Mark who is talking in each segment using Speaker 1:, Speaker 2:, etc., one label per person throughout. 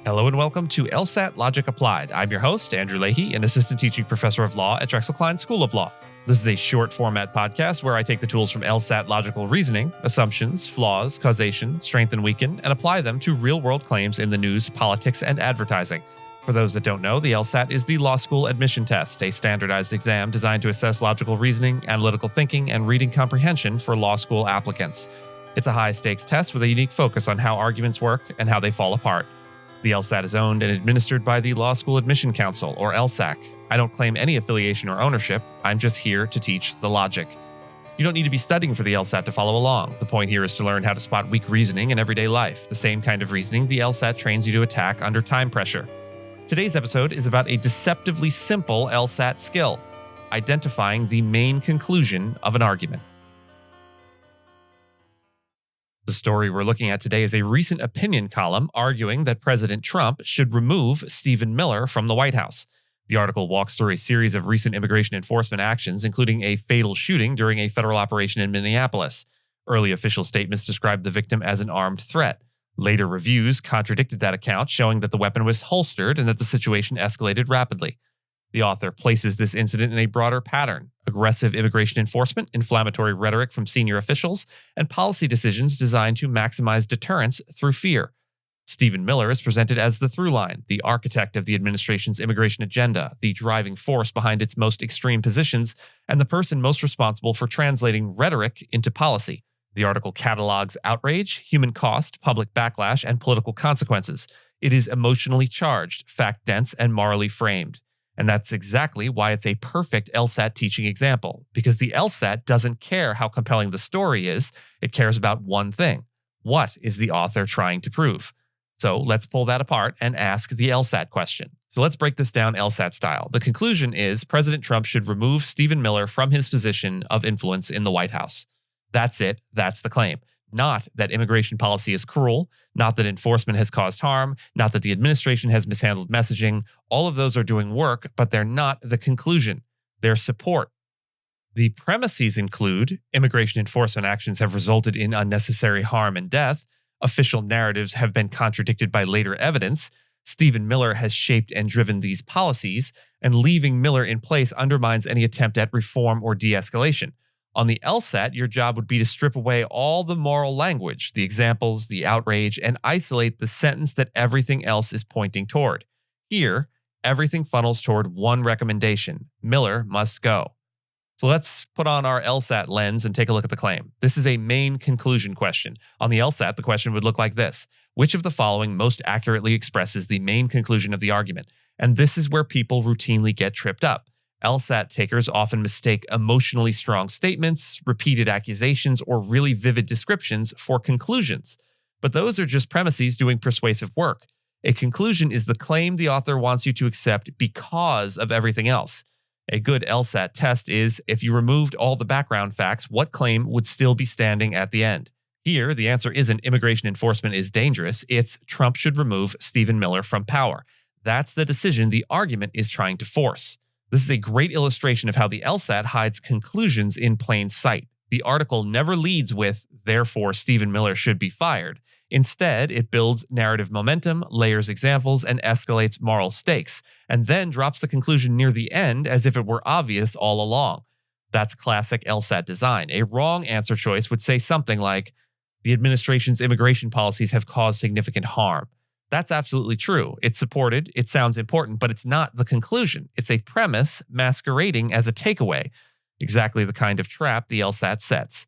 Speaker 1: Hello and welcome to LSAT Logic Applied. I'm your host, Andrew Leahy, an assistant teaching professor of law at Drexel Klein School of Law. This is a short format podcast where I take the tools from LSAT logical reasoning, assumptions, flaws, causation, strength and weaken, and apply them to real-world claims in the news, politics, and advertising. For those that don't know, the LSAT is the law school admission test, a standardized exam designed to assess logical reasoning, analytical thinking, and reading comprehension for law school applicants. It's a high-stakes test with a unique focus on how arguments work and how they fall apart. The LSAT is owned and administered by the Law School Admission Council, or LSAC. I don't claim any affiliation or ownership. I'm just here to teach the logic. You don't need to be studying for the LSAT to follow along. The point here is to learn how to spot weak reasoning in everyday life, the same kind of reasoning the LSAT trains you to attack under time pressure. Today's episode is about a deceptively simple LSAT skill, identifying the main conclusion of an argument. The story we're looking at today is a recent opinion column arguing that President Trump should remove Stephen Miller from the White House. The article walks through a series of recent immigration enforcement actions, including a fatal shooting during a federal operation in Minneapolis. Early official statements described the victim as an armed threat. Later reviews contradicted that account, showing that the weapon was holstered and that the situation escalated rapidly. The author places this incident in a broader pattern: aggressive immigration enforcement, inflammatory rhetoric from senior officials, and policy decisions designed to maximize deterrence through fear. Stephen Miller is presented as the through line, the architect of the administration's immigration agenda, the driving force behind its most extreme positions, and the person most responsible for translating rhetoric into policy. The article catalogs outrage, human cost, public backlash, and political consequences. It is emotionally charged, fact-dense, and morally framed. And that's exactly why it's a perfect LSAT teaching example, because the LSAT doesn't care how compelling the story is, it cares about one thing. What is the author trying to prove? So let's pull that apart and ask the LSAT question. So let's break this down LSAT style. The conclusion is President Trump should remove Stephen Miller from his position of influence in the White House. That's it. That's the claim. Not that immigration policy is cruel, not that enforcement has caused harm, not that the administration has mishandled messaging. All of those are doing work, but they're not the conclusion. They're support. The premises include immigration enforcement actions have resulted in unnecessary harm and death. Official narratives have been contradicted by later evidence. Stephen Miller has shaped and driven these policies, and leaving Miller in place undermines any attempt at reform or de-escalation. On the LSAT, your job would be to strip away all the moral language, the examples, the outrage, and isolate the sentence that everything else is pointing toward. Here, everything funnels toward one recommendation: Miller must go. So let's put on our LSAT lens and take a look at the claim. This is a main conclusion question. On the LSAT, the question would look like this: which of the following most accurately expresses the main conclusion of the argument? And this is where people routinely get tripped up. LSAT takers often mistake emotionally strong statements, repeated accusations, or really vivid descriptions for conclusions. But those are just premises doing persuasive work. A conclusion is the claim the author wants you to accept because of everything else. A good LSAT test is, if you removed all the background facts, what claim would still be standing at the end? Here, the answer isn't immigration enforcement is dangerous. It's Trump should remove Stephen Miller from power. That's the decision the argument is trying to force. This is a great illustration of how the LSAT hides conclusions in plain sight. The article never leads with, therefore, Stephen Miller should be fired. Instead, it builds narrative momentum, layers examples, and escalates moral stakes, and then drops the conclusion near the end as if it were obvious all along. That's classic LSAT design. A wrong answer choice would say something like, the administration's immigration policies have caused significant harm. That's absolutely true. It's supported, it sounds important, but it's not the conclusion. It's a premise masquerading as a takeaway, exactly the kind of trap the LSAT sets.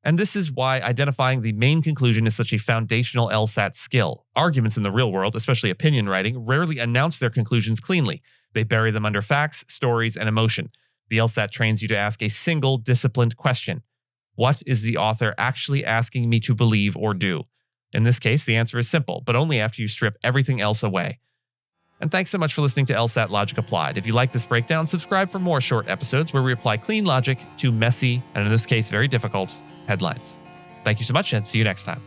Speaker 1: And this is why identifying the main conclusion is such a foundational LSAT skill. Arguments in the real world, especially opinion writing, rarely announce their conclusions cleanly. They bury them under facts, stories, and emotion. The LSAT trains you to ask a single, disciplined question. What is the author actually asking me to believe or do? In this case, the answer is simple, but only after you strip everything else away. And thanks so much for listening to LSAT Logic Applied. If you like this breakdown, subscribe for more short episodes where we apply clean logic to messy, and in this case, very difficult, headlines. Thank you so much, and see you next time.